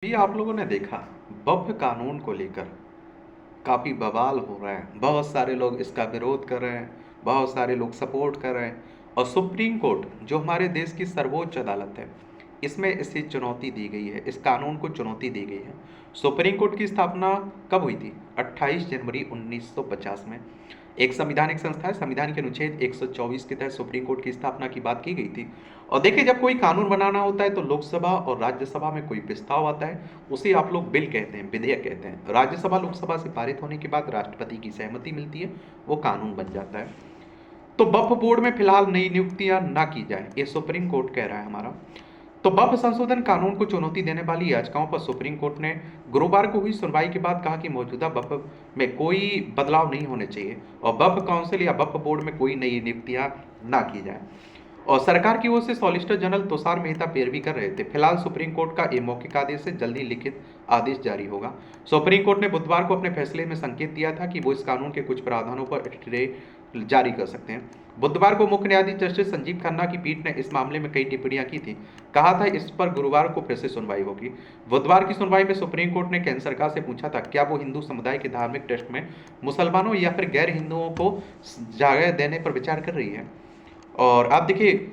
ये आप लोगों ने देखा वक्फ कानून को लेकर काफ़ी बवाल हो रहा है। बहुत सारे लोग इसका विरोध कर रहे हैं, बहुत सारे लोग सपोर्ट कर रहे हैं। और सुप्रीम कोर्ट जो हमारे देश की सर्वोच्च अदालत है, इसमें इसे चुनौती दी गई है, इस कानून को चुनौती दी गई है। सुप्रीम कोर्ट की स्थापना कब हुई थी? 28 जनवरी 1950 में। एक संविधानिक संस्था है, संविधान के अनुच्छेद 124 के तहत सुप्रीम कोर्ट की स्थापना की बात की गई थी। और देखिए, जब कोई कानून बनाना होता है तो लोकसभा और राज्यसभा में कोई प्रस्ताव आता है, उसे आप लोग बिल कहते हैं, विधेयक कहते हैं। राज्यसभा लोकसभा से पारित होने के बाद राष्ट्रपति की सहमति मिलती है, वो कानून बन जाता है। तो वक्फ बोर्ड में फिलहाल नई नियुक्तियां ना की जाए, ये सुप्रीम कोर्ट कह रहा है हमारा। तो वक्फ संशोधन कानून को चुनौती देने वाली याचिकाओं पर सुप्रीम कोर्ट ने गुरुवार को हुई सुनवाई के बाद कहा कि मौजूदा वक्फ में कोई बदलाव नहीं होने चाहिए और वक्फ काउंसिल या वक्फ बोर्ड में कोई नई नियुक्तियां ना की जाए। और सरकार की ओर से सॉलिसिटर जनरल तुषार मेहता पैरवी कर रहे थे। फिलहाल सुप्रीम कोर्ट का ये मौखिक आदेश है, जल्दी लिखित आदेश जारी होगा। सुप्रीम कोर्ट ने बुधवार को अपने फैसले में संकेत दिया था कि वो इस कानून के कुछ प्रावधानों पर स्टे जारी कर सकते हैं। बुधवार को मुख्य न्यायाधीश जस्टिस संजीव खन्ना की पीठ ने इस मामले में कई टिप्पणियां की थी। कहा था इस पर गुरुवार को फिर से सुनवाई होगी। बुधवार की सुनवाई में सुप्रीम कोर्ट ने केंद्र सरकार से पूछा था क्या वो हिंदू समुदाय के धार्मिक ट्रस्ट में मुसलमानों या फिर गैर हिंदुओं को जगह देने पर विचार कर रही है। और आप देखिए,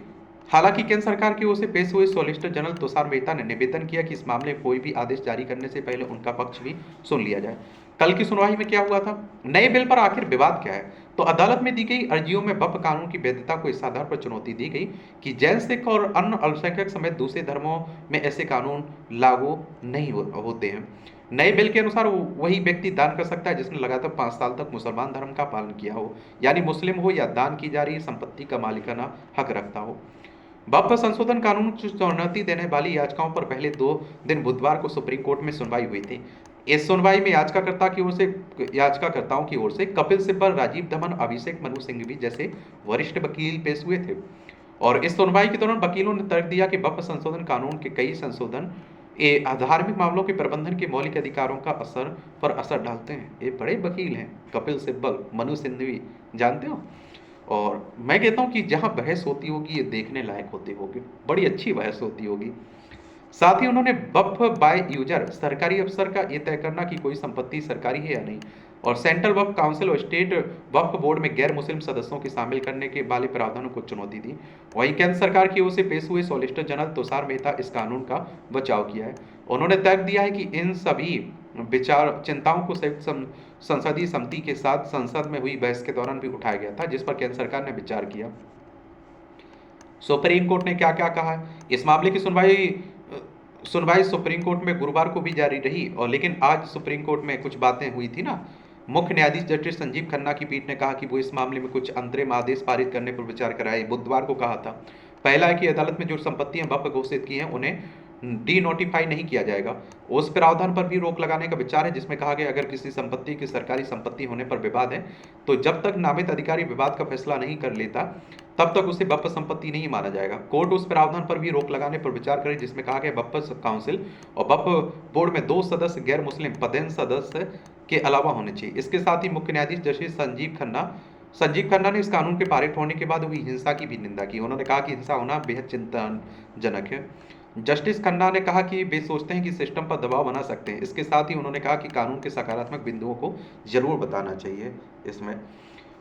हालांकि केंद्र सरकार की ओर से पेश हुए सॉलिसिटर जनरल तुषार मेहता ने निवेदन किया कि इस मामले में कोई भी आदेश जारी करने से पहले उनका पक्ष भी सुन लिया जाए। कल की सुनवाई में क्या हुआ था? नए बिल पर आखिर विवाद क्या है? तो अदालत में दी गई अर्जियों में वक्फ कानून की वैधता को इस आधार पर चुनौती दी गई कि जैन, सिख और अन्य अल्पसंख्यक समेत दूसरे धर्मों में ऐसे कानून लागू नहीं होते हैं। नए बिल के अनुसार वही व्यक्ति दान कर सकता है जिसने लगातार 5 साल तक मुसलमान धर्म का पालन किया हो, यानी मुस्लिम हो या दान की जा रही संपत्ति का मालिकाना हक रखता हो। वक्फ संशोधन कानून को चुनौती देने वाली याचिकाओं पर पहले 2 दिन बुधवार को सुप्रीम कोर्ट में सुनवाई हुई थी। इस सुनवाई में याचिकाकर्ताओं की ओर से कपिल सिब्बल, राजीव धवन, अभिषेक मनु सिंघवी जैसे वरिष्ठ वकील पेश हुए थे। और इस सुनवाई के दौरान वकीलों ने तर्क दिया कि वक्फ संशोधन कानून के कई संशोधन ये धार्मिक मामलों के प्रबंधन के मौलिक अधिकारों का असर डालते हैं। ये बड़े वकील हैं, कपिल सिब्बल, मनु सिंघवी, जानते हो। और मैं कहता हूँ कि जहाँ बहस होती होगी ये देखने लायक होती होगी, बड़ी अच्छी बहस होती होगी। साथ ही उन्होंने वक्फ बाय यूजर, सरकारी अफसर का ये तय करना कि कोई संपत्ति सरकारी है या नहीं, और सेंट्रल वक्फ काउंसिल और स्टेट वक्फ बोर्ड में गैर मुस्लिम सदस्यों के शामिल करने के वाले प्रावधानों को चुनौती दी। वहीं केंद्र सरकार की ओर से पेश हुए सॉलिसिटर जनरल तुषार मेहता इस कानून का बचाव किया है। उन्होंने तर्क दिया है कि इन सभी विचार चिंताओं को संयुक्त संसदीय समिति के साथ संसद में हुई बहस के दौरान भी उठाया गया था, जिस पर केंद्र सरकार ने विचार किया। सुप्रीम कोर्ट ने क्या क्या कहा है इस मामले की सुनवाई सुप्रीम कोर्ट में गुरुवार को भी जारी रही। और लेकिन आज सुप्रीम कोर्ट में कुछ बातें हुई थी ना। मुख्य न्यायाधीश जस्टिस संजीव खन्ना की पीठ ने कहा कि वो इस मामले में कुछ अंतरिम आदेश पारित करने पर विचार कराए। बुधवार को कहा था पहला है कि अदालत में जो संपत्तियां वक्फ घोषित की हैं उन्हें डी नोटिफाई नहीं किया जाएगा। उस प्रावधान पर भी रोक लगाने का विचार है जिसमें कहा गया अगर किसी संपत्ति की सरकारी संपत्ति होने पर विवाद है तो जब तक नामित अधिकारी विवाद का फैसला नहीं कर लेता तब तक उसे वक्फ संपत्ति नहीं माना जाएगा। कोर्ट उस प्रावधान पर भी रोक लगाने पर विचार करे जिसमें कहा गया वक्फ काउंसिल और वक्फ बोर्ड में 2 सदस्य गैर मुस्लिम पदेन सदस्य के अलावा होने चाहिए। इसके साथ ही मुख्य न्यायाधीश जस्टिस संजीव खन्ना ने इस कानून के पारित होने के बाद हुई हिंसा की भी निंदा की। उन्होंने कहा कि हिंसा होना बेहद चिंताजनक है। जस्टिस खन्ना ने कहा कि वे सोचते हैं कि सिस्टम पर दबाव बना सकते हैं। इसके साथ ही उन्होंने कहा कि कानून के सकारात्मक बिंदुओं को जरूर बताना चाहिए इसमें।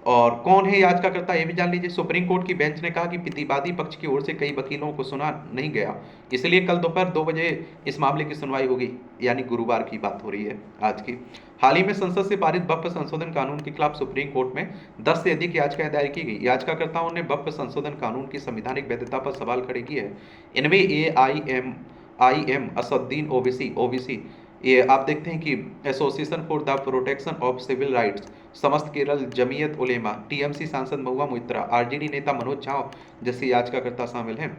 और कौन है याचिकाकर्ता ये भी जान लीजिए। सुप्रीम कोर्ट की बेंच ने कहा कि प्रतिवादी पक्ष की ओर से कई वकीलों को सुना नहीं गया, इसलिए कल दोपहर 2 बजे इस मामले की सुनवाई होगी, यानी गुरुवार की बात हो रही है आज की। हाल ही में संसद से पारित वक्फ संशोधन कानून के खिलाफ सुप्रीम कोर्ट में 10 से अधिक याचिकाएं दायर की गई। याचिकाकर्ताओं ने वक्फ संशोधन कानून की संवैधानिक वैधता पर सवाल खड़े किए हैं। इनमें AIM असदुद्दीन ओवैसी, ये आप देखते हैं कि association for the protection of civil rights, Samastha Kerala Jamiat Ulema, TMC सांसद महुआ मोइत्रा, RJD नेता मनोज झा जैसे याचिकाकर्ता शामिल हैं।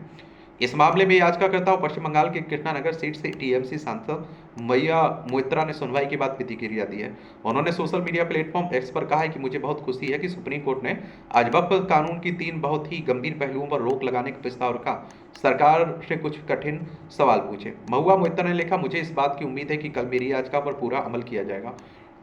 इस मामले में याचिकाकर्ता पश्चिम बंगाल के कृष्णानगर सीट से TMC सांसद मैया मोइत्रा ने सुनवाई के बाद प्रतिक्रिया दी है। उन्होंने सोशल मीडिया प्लेटफॉर्म एक्स पर कहा है कि मुझे बहुत खुशी है कि सुप्रीम कोर्ट ने आज वक्फ कानून की 3 बहुत ही गंभीर पहलुओं पर रोक लगाने का प्रस्ताव रखा, सरकार से कुछ कठिन सवाल पूछे। महुआ मोइत्रा ने लिखा, मुझे इस बात की उम्मीद है कि कल मेरी याचिका पर पूरा अमल किया जाएगा।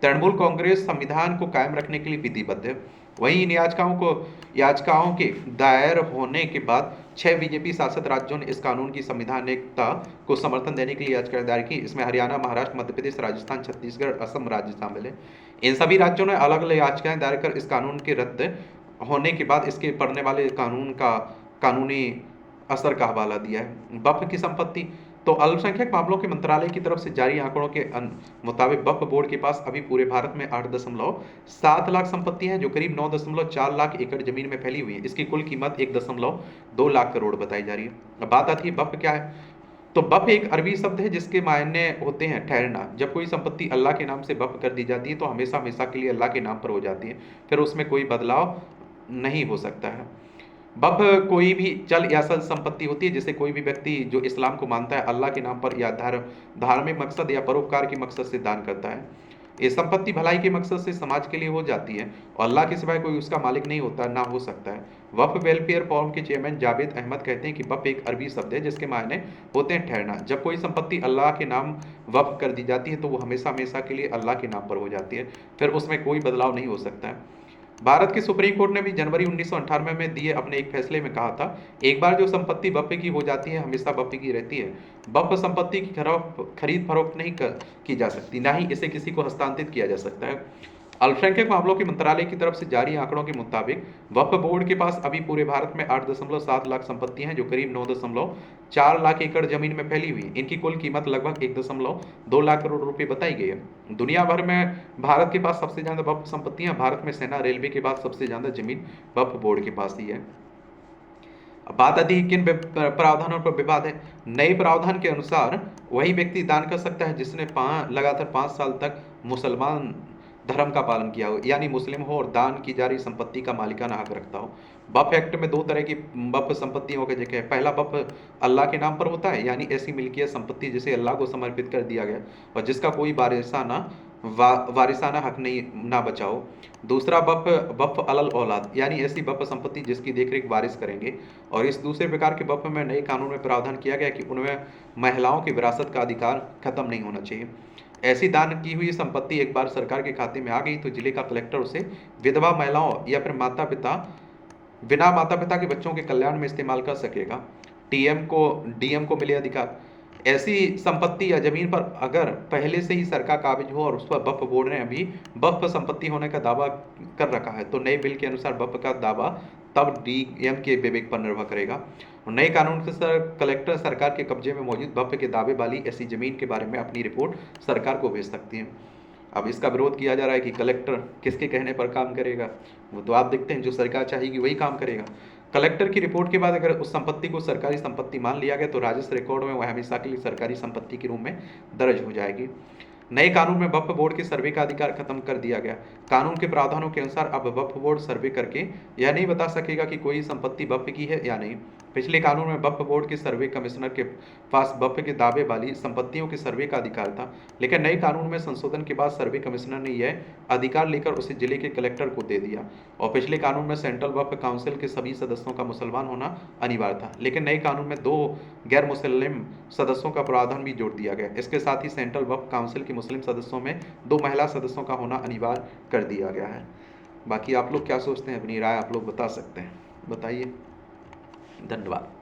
तृणमूल कांग्रेस संविधान को कायम रखने के लिए विधिबद्ध है। वहीं इन याचिकाओं के दायर होने के बाद 6 बीजेपी शासित राज्यों ने इस कानून की संवैधानिकता को समर्थन देने के लिए याचिका दायर की। इसमें हरियाणा, महाराष्ट्र, मध्य प्रदेश, राजस्थान, छत्तीसगढ़, असम राज्य शामिल है। इन सभी राज्यों ने अलग अलग याचिकाएं दायर कर इस कानून के रद्द होने के बाद इसके पढ़ने वाले कानून का कानूनी असर का हवाला दिया है। वक्फ की संपत्ति, तो अल्पसंख्यक मामलों के मंत्रालय की तरफ से जारी आंकड़ों के मुताबिक वक्फ बोर्ड के पास अभी पूरे भारत में 8.7 लाख संपत्ति है, जो करीब 9.4 लाख एकड़ जमीन में फैली हुई है। इसकी कुल कीमत 1.2 लाख करोड़ बताई जा रही है। अब बात आती है वक्फ क्या है। तो वक्फ एक अरबी शब्द है जिसके मायने होते हैं ठहरना। जब कोई संपत्ति अल्लाह के नाम से वक्फ कर दी जाती है तो हमेशा हमेशा के लिए अल्लाह के नाम पर हो जाती है, फिर उसमें कोई बदलाव नहीं हो सकता है। वक्फ कोई भी चल या अचल संपत्ति होती है जिसे कोई भी व्यक्ति जो इस्लाम को मानता है अल्लाह के नाम पर या धार्मिक मकसद या परोपकार के मकसद से दान करता है। ये संपत्ति भलाई के मकसद से समाज के लिए हो जाती है और अल्लाह के सिवाय कोई उसका मालिक नहीं होता, ना हो सकता है। वक्फ वेलफेयर फोरम के चेयरमैन जावेद अहमद कहते हैं कि वक्फ एक अरबी शब्द है जिसके मायने होते हैं ठहरना। जब कोई संपत्ति अल्लाह के नाम वक्फ कर दी जाती है तो वो हमेशा हमेशा के लिए अल्लाह के नाम पर हो जाती है, फिर उसमें कोई बदलाव नहीं हो सकता है। भारत की सुप्रीम कोर्ट ने भी जनवरी 1998 में दिए अपने एक फैसले में कहा था, एक बार जो संपत्ति वक्फ की हो जाती है हमेशा वक्फ की रहती है। वक्फ संपत्ति की खरीद फरोख्त नहीं की जा सकती, ना ही इसे किसी को हस्तांतरित किया जा सकता है। अल्पसंख्यक मामलों के मंत्रालय की तरफ से जारी आंकड़ों के मुताबिक वक्फ बोर्ड के पास अभी पूरे भारत में 8.7 लाख संपत्ति हैं, जो करीब 9.4 लाख एकड़ जमीन में फैली हुई। इनकी कुल कीमत लगभग 1.2 लाख करोड़ रुपए बताई गई है। दुनिया भर में भारत के पास सबसे ज्यादा वक्फ संपत्तियां, भारत में सेना रेलवे के बाद सबसे ज्यादा जमीन वक्फ बोर्ड के पास ही है। अब बात आती है किन प्रावधानों पर विवाद है। नए प्रावधान के अनुसार वही व्यक्ति दान कर सकता है जिसने लगातार 5 साल तक मुसलमान धर्म का पालन किया हो, यानी मुस्लिम हो और दान की जा रही संपत्ति का मालिकाना हक रखता हो। वक्फ एक्ट में 2 तरह की वक्फ संपत्तियों का जिक्र है। पहला वक्फ अल्लाह के नाम पर होता है, यानी ऐसी मिल्कियत संपत्ति जिसे अल्लाह को समर्पित कर दिया गया और जिसका कोई वारिसाना हक नहीं ना बचाओ। दूसरा वक्फ अलल औलाद, यानी ऐसी वक्फ संपत्ति जिसकी देखरेख वारिस करेंगे। और इस दूसरे प्रकार के वक्फ में नए कानून में प्रावधान किया गया कि उनमें महिलाओं की विरासत का अधिकार खत्म नहीं होना चाहिए। ऐसी दान की हुई संपत्ति एक बार सरकार के खाते में आ गई तो जिले का कलेक्टर उसे विधवा महिलाओं या फिर बिना माता पिता के बच्चों के कल्याण में इस्तेमाल कर सकेगा। डीएम को मिले अधिकार। ऐसी संपत्ति या जमीन पर अगर पहले से ही सरकार काबिज हो और उस पर वक्फ बोर्ड ने अभी वक्फ संपत्ति होने का दावा कर रखा है तो नए बिल के अनुसार वक्फ का दावा तब डीएम के विवेक पर निर्भर करेगा। नए कानून के अनुसार कलेक्टर सरकार के कब्जे में मौजूद वक्फ के दावे वाली ऐसी जमीन के बारे में अपनी रिपोर्ट सरकार को भेज सकती है। अब इसका विरोध किया जा रहा है कि कलेक्टर किसके कहने पर काम करेगा। वो तो आप देखते हैं जो सरकार चाहेगी वही काम करेगा। कलेक्टर की रिपोर्ट के बाद अगर उस संपत्ति को सरकारी संपत्ति मान लिया गया तो राजस्व रिकॉर्ड में वह हमेशा के लिए सरकारी संपत्ति के रूप में दर्ज हो जाएगी। नए कानून में वक्फ बोर्ड के सर्वे का अधिकार खत्म कर दिया गया। कानून के प्रावधानों के अनुसार अब वक्फ बोर्ड सर्वे करके यह नहीं बता सकेगा कि कोई संपत्ति वक्फ की है या नहीं। पिछले कानून में वक्फ बोर्ड के सर्वे कमिश्नर के पास वक्फ के दावे वाली संपत्तियों के सर्वे का अधिकार था, लेकिन नए कानून में संशोधन के बाद सर्वे कमिश्नर ने यह अधिकार लेकर उसे जिले के कलेक्टर को दे दिया। और पिछले कानून में सेंट्रल वक्फ काउंसिल के सभी सदस्यों का मुसलमान होना अनिवार्य था, लेकिन नए कानून में 2 गैर मुस्लिम सदस्यों का प्रावधान भी जोड़ दिया गया। इसके साथ ही सेंट्रल वक्फ काउंसिल के मुस्लिम सदस्यों में 2 महिला सदस्यों का होना अनिवार्य कर दिया गया है। बाकी आप लोग क्या सोचते हैं, अपनी राय आप लोग बता सकते हैं, बताइए। धन्यवाद।